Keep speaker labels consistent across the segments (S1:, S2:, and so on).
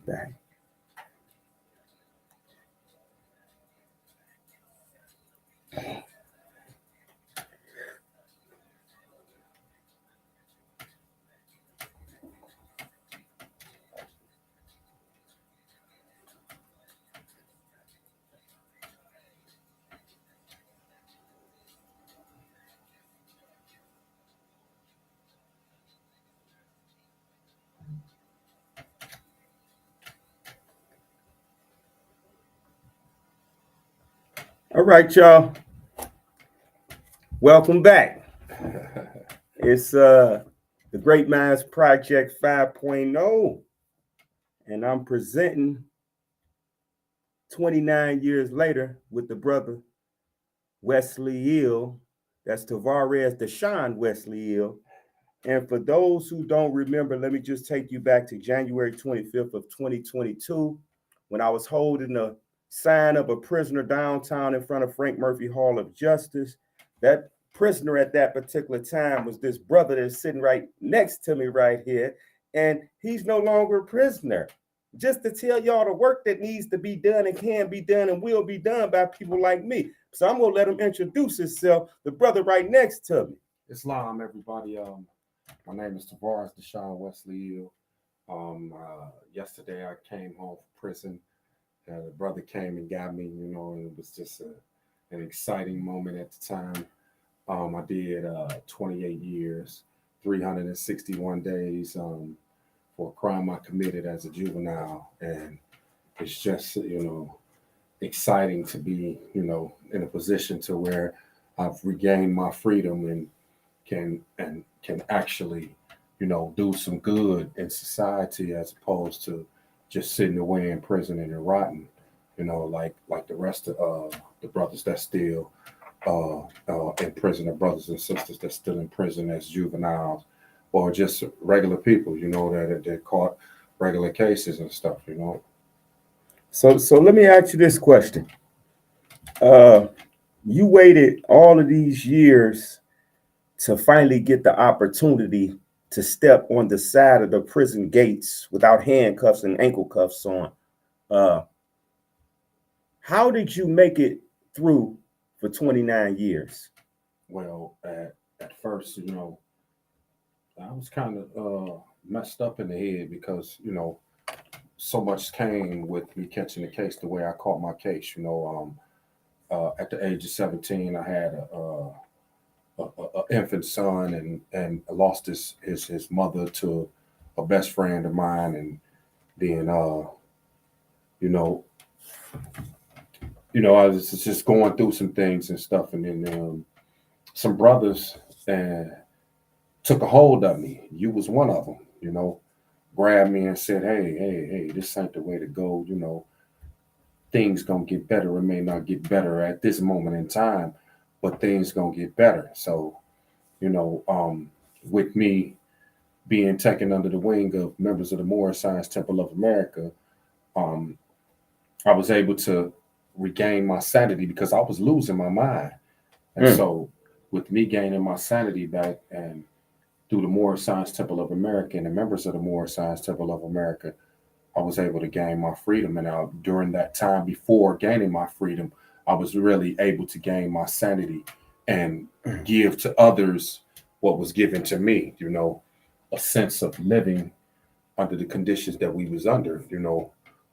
S1: back. All right, y'all. Welcome back. It's the Great Minds Project 5.0, and I'm presenting 29 years later with the brother Wesley Ill. That's Tavares, Deshaun Wesley Ill. And for those who don't remember, let me just take you back to January 25th of 2022 when I was holding a sign of a prisoner downtown in front of Frank Murphy Hall of Justice. That prisoner at that particular time was this brother that's sitting right next to me right here, and he's no longer a prisoner. Just to tell y'all the work that needs to be done and can be done and will be done by people like me. So I'm gonna let him introduce himself, the brother right next to me.
S2: Islam, everybody. My name is Tavares Deshaun Wesley Ill. Yesterday I came home from prison. The brother came and got me, and it was just an exciting moment at the time. I did 28 years, 361 days for a crime I committed as a juvenile. And it's just, exciting to be, in a position to where I've regained my freedom and can actually, do some good in society as opposed to just sitting away in prison and rotting, like the rest of the brothers that still in prison, the brothers and sisters that's still in prison as juveniles, or just regular people, that caught regular cases and stuff.
S1: So let me ask you this question. You waited all of these years to finally get the opportunity to step on the side of the prison gates without handcuffs and ankle cuffs on. Uh, how did you make it through for 29 years?
S2: Well, at first, I was kind of messed up in the head because, so much came with me catching the case the way I caught my case. At the age of 17, I had a infant son and lost his mother to a best friend of mine, and then you know I was just going through some things and stuff, and then some brothers took a hold of me. You was one of them, grabbed me and said, hey, this ain't the way to go. Things gonna get better. It may not get better at this moment in time, but things gonna get better. So, with me being taken under the wing of members of the Moorish Science Temple of America, um, I was able to regain my sanity because I was losing my mind. And so, with me gaining my sanity back and through the Moorish Science Temple of America and the members of the Moorish Science Temple of America, I was able to gain my freedom. And during that time before gaining my freedom, I was really able to gain my sanity and give to others what was given to me, a sense of living under the conditions that we was under,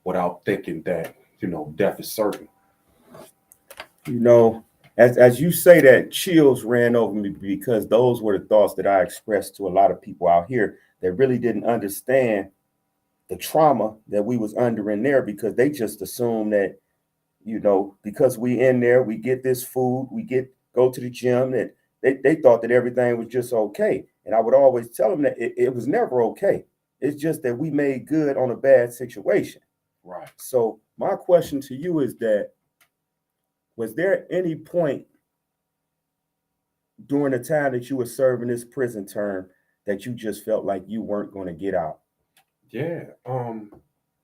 S2: without thinking that, death is certain.
S1: You know, as you say that, chills ran over me because those were the thoughts that I expressed to a lot of people out here that really didn't understand the trauma that we was under in there, because they just assumed that, because we in there, we get this food, go to the gym, that they thought that everything was just okay. And I would always tell them that it was never okay. It's just that we made good on a bad situation.
S2: Right.
S1: So my question to you is that, was there any point during the time that you were serving this prison term that you just felt like you weren't going to get out?
S2: Yeah.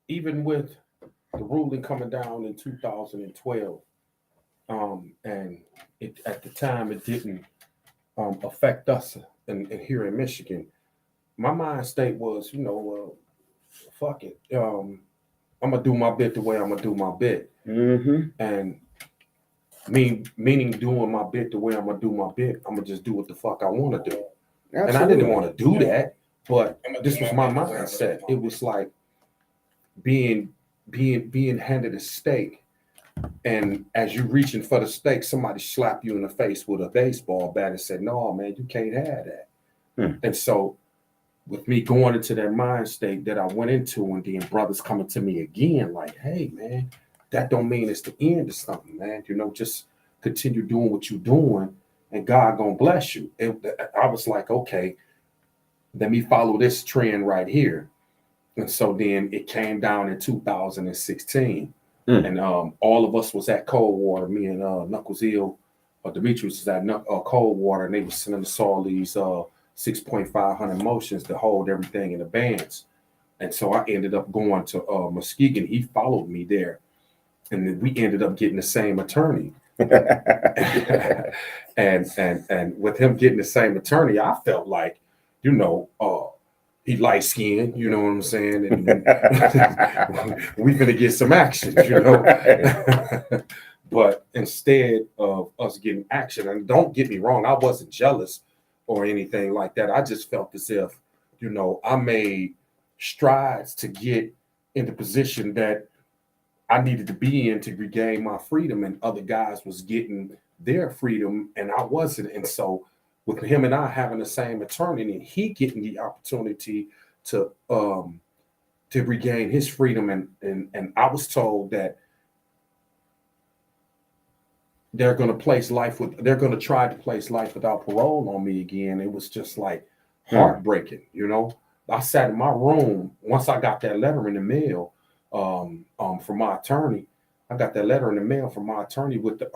S2: Even with the ruling coming down in 2012, and at the time it didn't affect us in here in Michigan. My mind state was, fuck it. I'm gonna do my bit the way I'm gonna do my bit.
S1: Mm-hmm.
S2: And meaning doing my bit the way I'm gonna do my bit, I'm gonna just do what the fuck I want to do.
S1: Absolutely.
S2: And I didn't want to do that, but this was my mindset. It was like being handed a steak, and as you reaching for the steak, somebody slap you in the face with a baseball bat and said, "No, man, you can't have that." And so, with me going into that mind state that I went into, and then brothers coming to me again, like, "Hey, man, that don't mean it's the end of something, man. You know, just continue doing what you're doing, and God gonna bless you." I was like, okay, let me follow this trend right here. And so then it came down in 2016, and all of us was at Coldwater. Me and Knuckles Eel, Demetrius was at Coldwater, and they were sending us all these 6.500 motions to hold everything in the bands. And so I ended up going to Muskegon. He followed me there, and then we ended up getting the same attorney. and with him getting the same attorney, I felt like, you know, he light skinned, you know what I'm saying? And we gonna get some action, you know. But instead of us getting action, and don't get me wrong, I wasn't jealous or anything like that. I just felt as if, you know, I made strides to get in the position that I needed to be in to regain my freedom, and other guys was getting their freedom and I wasn't. And so with him and I having the same attorney and he getting the opportunity to regain his freedom, and I was told that they're going to try to place life without parole on me again. It was just like heartbreaking, you know. I sat in my room once I got that letter in the mail from my attorney. I got that letter in the mail from my attorney with the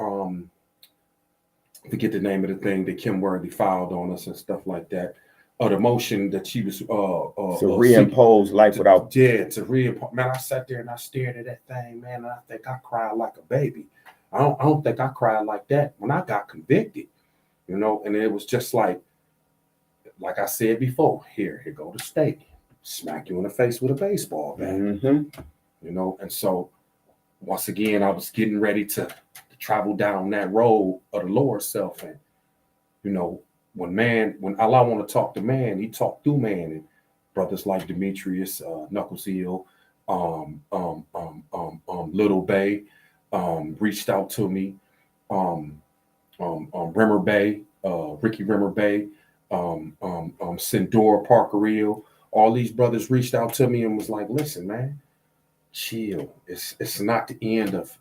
S2: forget the name of the thing that Kim Worthy filed on us and stuff like that. The motion that she was
S1: to reimpose life without.
S2: Yeah, to reimpose. Man, I sat there and I stared at that thing, man, and I think I cried like a baby. I don't think I cried like that when I got convicted, you know. And it was just like I said before, here go the steak, smack you in the face with a baseball bat, you know. And so once again, I was getting ready to travel down that road of the lower self, and you know, when Allah want to talk to man, he talk through man, and brothers like Demetrius, Knuckles Eel, Little Bay, reached out to me, Rimmer Bay, Ricky Rimmer Bay, Sindor Parker Eel, all these brothers reached out to me and was like, listen, man, chill. It's not the end of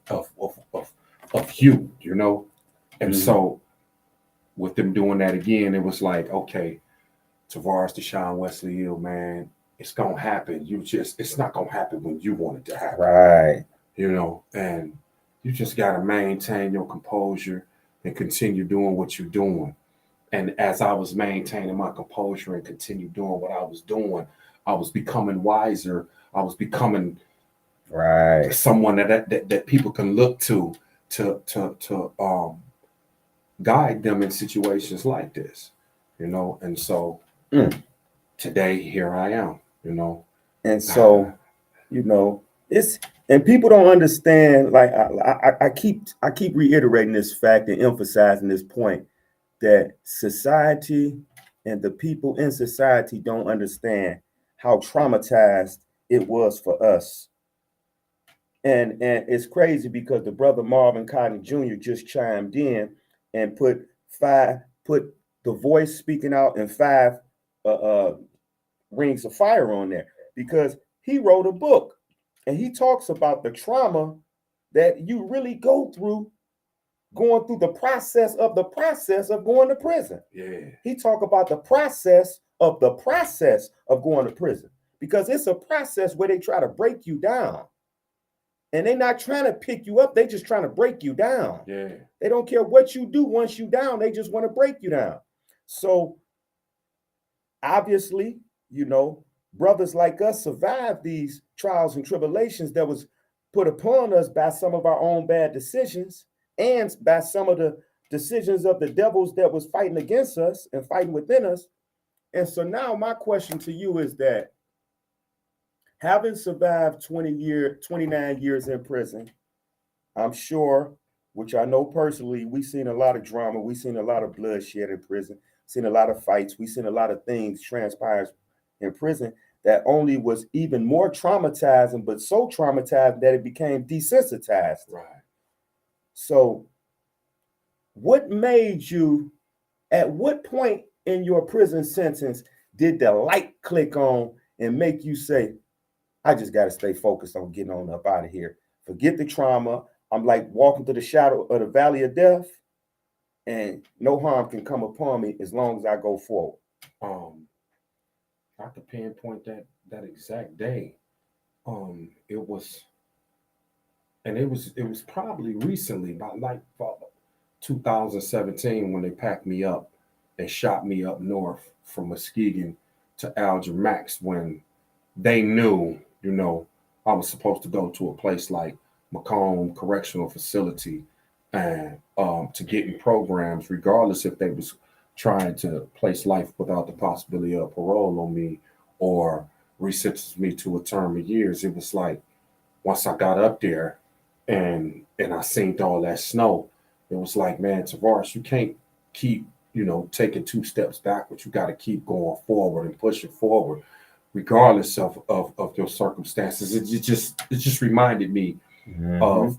S2: you, you know. And so with them doing that again, it was like, okay, Tavares, Deshaun, Wesley Eel, man, it's gonna happen. It's not gonna happen when you want it to happen.
S1: Right.
S2: You know, and you just gotta maintain your composure and continue doing what you're doing. And as I was maintaining my composure and continue doing what I was doing, I was becoming wiser. I was becoming someone that people can look to guide them in situations like this, you know. And so today here I am, you know.
S1: And so, you know, and people don't understand. Like I keep reiterating this fact and emphasizing this point that society and the people in society don't understand how traumatized it was for us. And it's crazy because the brother Marvin Cotton Jr. just chimed in and put the voice speaking out and 5 rings of fire on there, because he wrote a book and he talks about the trauma that you really go through going through the process of going to prison.
S2: Yeah.
S1: He talk about the process of going to prison, because it's a process where they try to break you down. And they're not trying to pick you up. They just trying to break you down.
S2: Yeah.
S1: They don't care what you do once you down. They just want to break you down. So obviously, you know, brothers like us survived these trials and tribulations that was put upon us by some of our own bad decisions and by some of the decisions of the devils that was fighting against us and fighting within us. And so now my question to you is that, having survived 29 years in prison, I'm sure, which I know personally, we've seen a lot of drama, we've seen a lot of bloodshed in prison, seen a lot of fights, we've seen a lot of things transpire in prison that only was even more traumatizing, but so traumatized that it became desensitized.
S2: Right.
S1: So, what made you, at what point in your prison sentence did the light click on and make you say, I just got to stay focused on getting on up out of here? Forget the trauma. I'm like walking through the shadow of the valley of death, and no harm can come upon me as long as I go forward.
S2: I could pinpoint that exact day. It was probably recently, about like 2017, when they packed me up and shot me up north from Muskegon to Alger Max, when they knew, I was supposed to go to a place like Macomb Correctional Facility and to get in programs, regardless if they was trying to place life without the possibility of parole on me or resentence me to a term of years. It was like, once I got up there and I seen all that snow, it was like, man, Tavares, you can't keep, taking 2 steps backwards. You got to keep going forward and pushing forward, regardless of your circumstances. It just reminded me of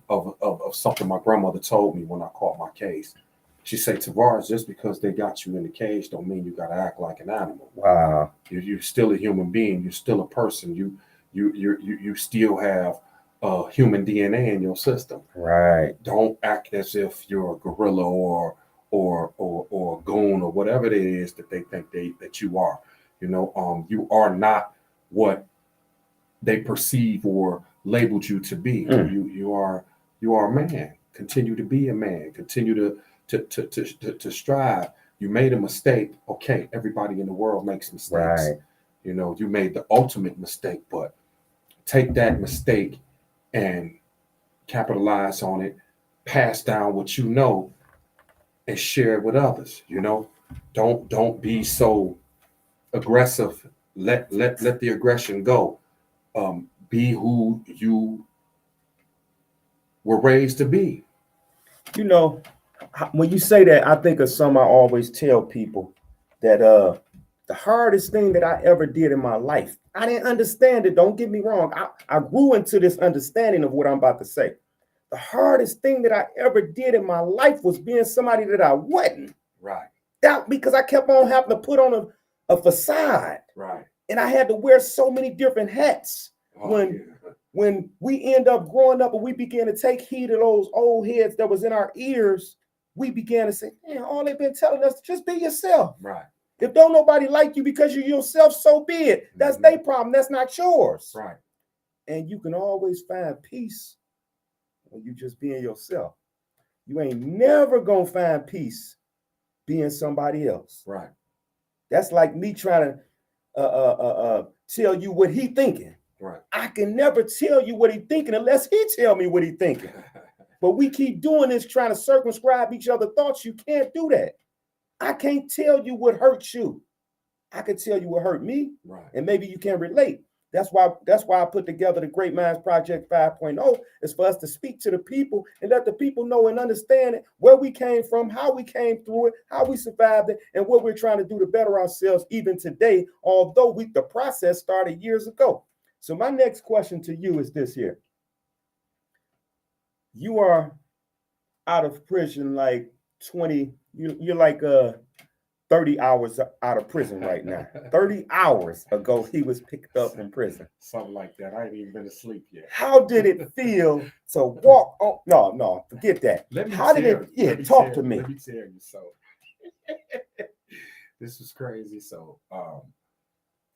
S2: something my grandmother told me when I caught my case. She said, Tavares, just because they got you in the cage don't mean you got to act like an animal.
S1: Wow.
S2: You're still a human being. You're still a person. You still have human DNA in your system.
S1: Right.
S2: Don't act as if you're a gorilla or a goon or whatever it is that they think that you are. You are not what they perceive or labeled you to be. You are a man. Continue to be a man. Continue to strive. You made a mistake. Okay, everybody in the world makes mistakes.
S1: Right.
S2: You made the ultimate mistake, but take that mistake and capitalize on it, pass down what you know, and share it with others. Don't be so aggressive. Let the aggression go. Be who you were raised to be.
S1: When you say that, I think of something I always tell people, that the hardest thing that I ever did in my life, I didn't understand it. Don't get me wrong. I grew into this understanding of what I'm about to say. The hardest thing that I ever did in my life was being somebody that I wasn't.
S2: Right.
S1: That because I kept on having to put on a facade.
S2: Right.
S1: And I had to wear so many different hats. When we end up growing up and we began to take heed of those old heads that was in our ears, we began to say, man, all they've been telling us, just be yourself.
S2: Right.
S1: If don't nobody like you because you're yourself, so be it. That's their problem. That's not yours.
S2: Right.
S1: And you can always find peace when you just being yourself. You ain't never gonna find peace being somebody else.
S2: Right.
S1: That's like me trying to tell you what he thinking.
S2: Right.
S1: I can never tell you what he thinking unless he tell me what he thinking. But we keep doing this, trying to circumscribe each other's thoughts. You can't do that. I can't tell you what hurts you. I can tell you what hurt me.
S2: Right.
S1: And maybe you can relate. That's why I put together the Great Minds Project 5.0, is for us to speak to the people and let the people know and understand where we came from, how we came through it, how we survived it, and what we're trying to do to better ourselves even today, although the process started years ago. So my next question to you is this here. You are out of prison like 20, you're like 30 hours out of prison right now. 30 hours ago, he was picked up in prison.
S2: Something like that. I ain't even been asleep yet.
S1: How did it feel to walk on? No, forget that. How did it? Yeah, talk to me.
S2: Let me tell you. So this was crazy. So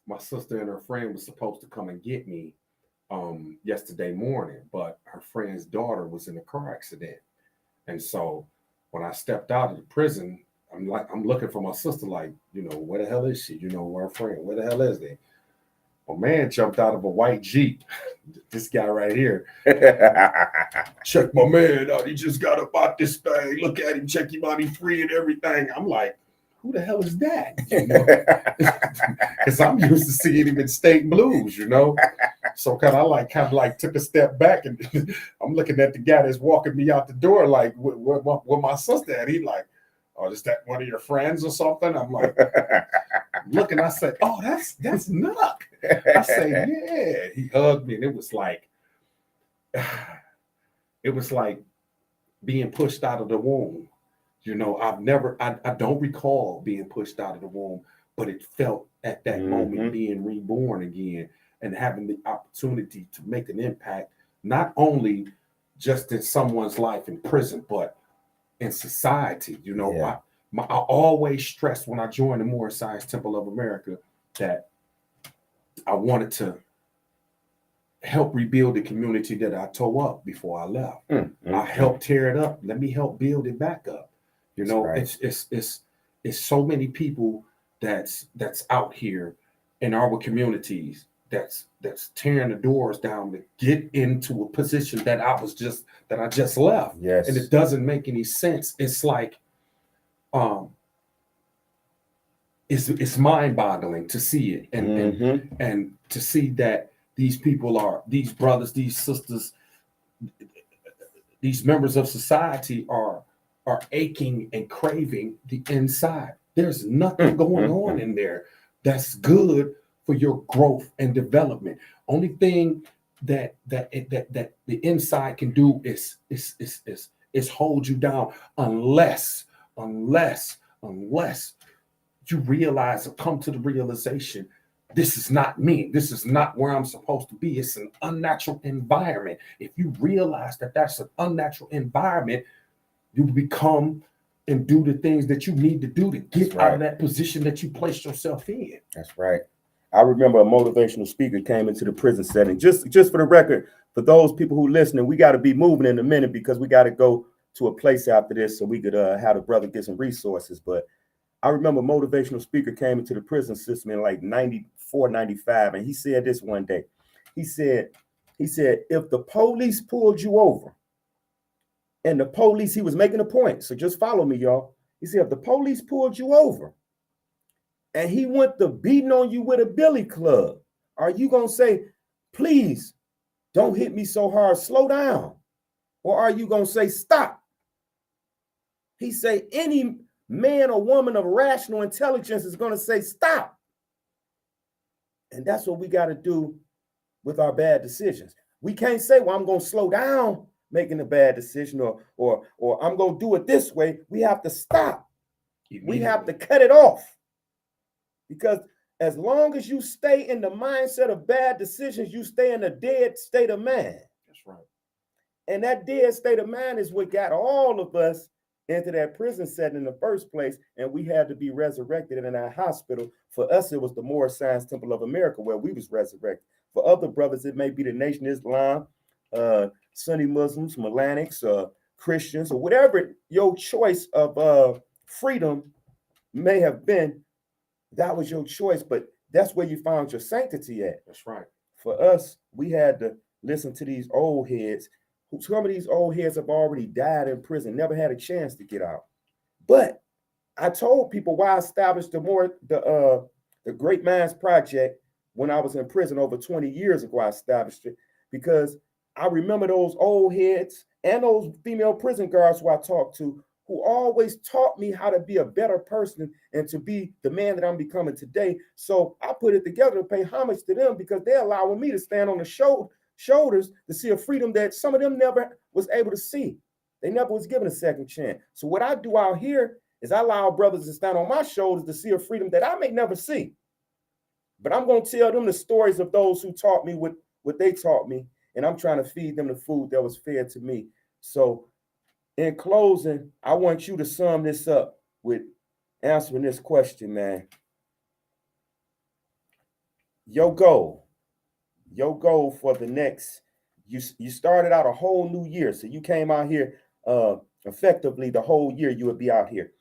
S2: my sister and her friend was supposed to come and get me yesterday morning, but her friend's daughter was in a car accident. And so when I stepped out of the prison, I'm looking for my sister, like, where the hell is she? Where her friend? Where the hell is they? A man jumped out of a white Jeep. This guy right here. Check my man out. He just got up out this thing. Look at him. Check him out. He's free and everything. I'm like, who the hell is that? Because I'm used to seeing him in State Blues, So kind of like took a step back, and I'm looking at the guy that's walking me out the door, like, where my sister at? He like, oh, is that one of your friends or something? I'm like, looking. I said, oh, that's Nuck. I say, yeah. He hugged me, and it was like, it was like being pushed out of the womb. You know, I don't recall being pushed out of the womb, but it felt at that moment being reborn again and having the opportunity to make an impact, not only just in someone's life in prison, but in society. You know, I always stressed when I joined the Moorish Science Temple of America that I wanted to help rebuild the community that I tore up before I left. I helped tear it up. Let me help build it back up. You know, right. It's so many people that's out here in our communities that's tearing the doors down to get into a position that I just left.
S1: Yes.
S2: And it doesn't make any sense. It's like it's mind-boggling to see it and to see that these people are, these brothers, these sisters, these members of society are aching and craving the inside. There's nothing going on in there that's good for your growth and development. Only thing that the inside can do is hold you down unless you realize or come to the realization, this is not me. This is not where I'm supposed to be. It's an unnatural environment. If you realize that that's an unnatural environment, you become and do the things that you need to do to get out of that position that you placed yourself in.
S1: That's right. I remember a motivational speaker came into the prison setting. Just for the record, for those people who listening, we got to be moving in a minute because we got to go to a place after this so we could have the brother get some resources. But I remember a motivational speaker came into the prison system in like 94, 95, and he said this one day. He said, if the police pulled you over, and the police, he was making a point, so just follow me, y'all. He said, if the police pulled you over and he went to beating on you with a billy club, are you going to say, please don't hit me so hard, slow down? Or are you going to say, stop? He say, any man or woman of rational intelligence is going to say, stop. And that's what we got to do with our bad decisions. We can't say, well, I'm going to slow down making a bad decision or I'm going to do it this way. We have to stop. We have to cut it off. Because as long as you stay in the mindset of bad decisions, you stay in a dead state of mind.
S2: That's right.
S1: And that dead state of mind is what got all of us into that prison setting in the first place. And we had to be resurrected in our hospital. For us, it was the Moorish Science Temple of America where we was resurrected. For other brothers, it may be the Nation of Islam, Sunni Muslims, Melanics, Christians, or whatever your choice of freedom may have been. That was your choice, but that's where you found your sanctity at.
S2: That's right.
S1: For us, we had to listen to these old heads. Some of these old heads have already died in prison, never had a chance to get out. But I told people why I established the Great Minds Project when I was in prison over 20 years ago. I established it because I remember those old heads and those female prison guards who I talked to, who always taught me how to be a better person and to be the man that I'm becoming today. So I put it together to pay homage to them because they're allowing me to stand on the shoulders to see a freedom that some of them never was able to see. They never was given a second chance. So what I do out here is I allow brothers to stand on my shoulders to see a freedom that I may never see. But I'm going to tell them the stories of those who taught me what they taught me, and I'm trying to feed them the food that was fed to me. So in closing, I want you to sum this up with answering this question, man. Your goal for the next, you started out a whole new year. So you came out here effectively the whole year you would be out here.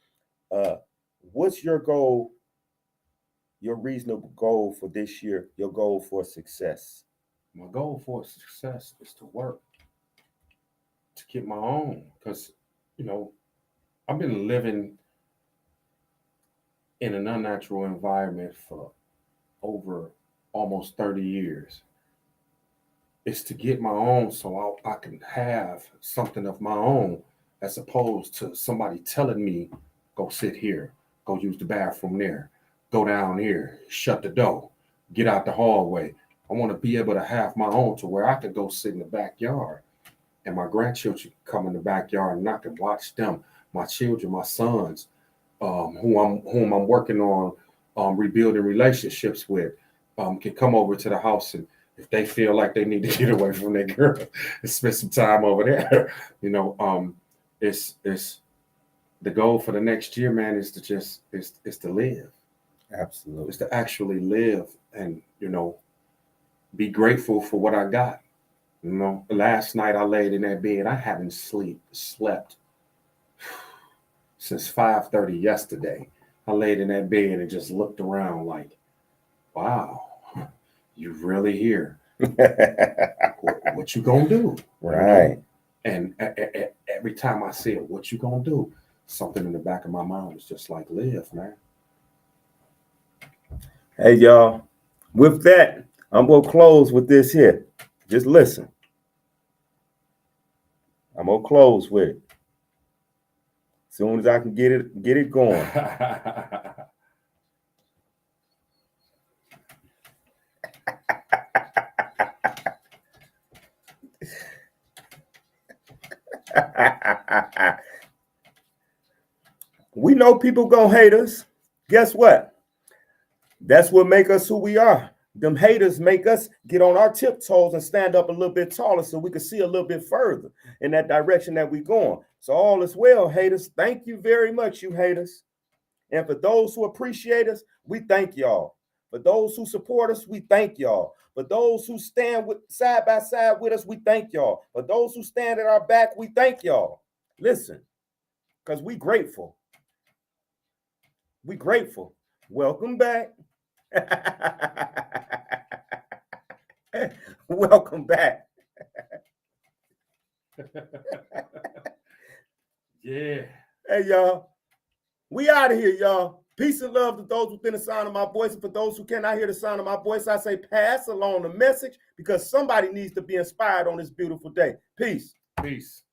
S1: What's your goal, your reasonable goal for this year, your goal for success?
S2: My goal for success is to work, to get my own, because, you know, I've been living in an unnatural environment for over almost 30 years. is to get my own so I can have something of my own, as opposed to somebody telling me, go sit here, go use the bathroom there, go down here, shut the door, get out the hallway. I want to be able to have my own to where I could go sit in the backyard and my grandchildren come in the backyard and I can watch them, my children, my sons, whom I'm working on rebuilding relationships with, can come over to the house, and if they feel like they need to get away from their girl and spend some time over there, it's the goal for the next year, man, is to just is to live.
S1: Absolutely.
S2: Is to actually live and be grateful for what I got. Last night I laid in that bed. I haven't slept since 5:30 yesterday. I laid in that bed and just looked around like, wow, you really here. What you gonna do?
S1: Right.
S2: And every time I say it, what you gonna do? Something in the back of my mind is just like, live, man.
S1: Hey, y'all. With that, I'm going to close with this here. Just listen. I'm going to close with it. As soon as I can get it going. We know people gonna hate us. Guess what? That's what make us who we are. Them haters make us get on our tiptoes and stand up a little bit taller so we can see a little bit further in that direction that we're going. So all is well, haters. Thank you very much, you haters. And for those who appreciate us, we thank y'all. For those who support us, we thank y'all. For those who stand side by side with us, we thank y'all. For those who stand at our back, we thank y'all. Listen, because we grateful. We grateful. Welcome back. Welcome back.
S2: Yeah.
S1: Hey, y'all. We out of here, y'all. Peace and love to those within the sound of my voice. And for those who cannot hear the sound of my voice, I say pass along the message because somebody needs to be inspired on this beautiful day. Peace.
S2: Peace.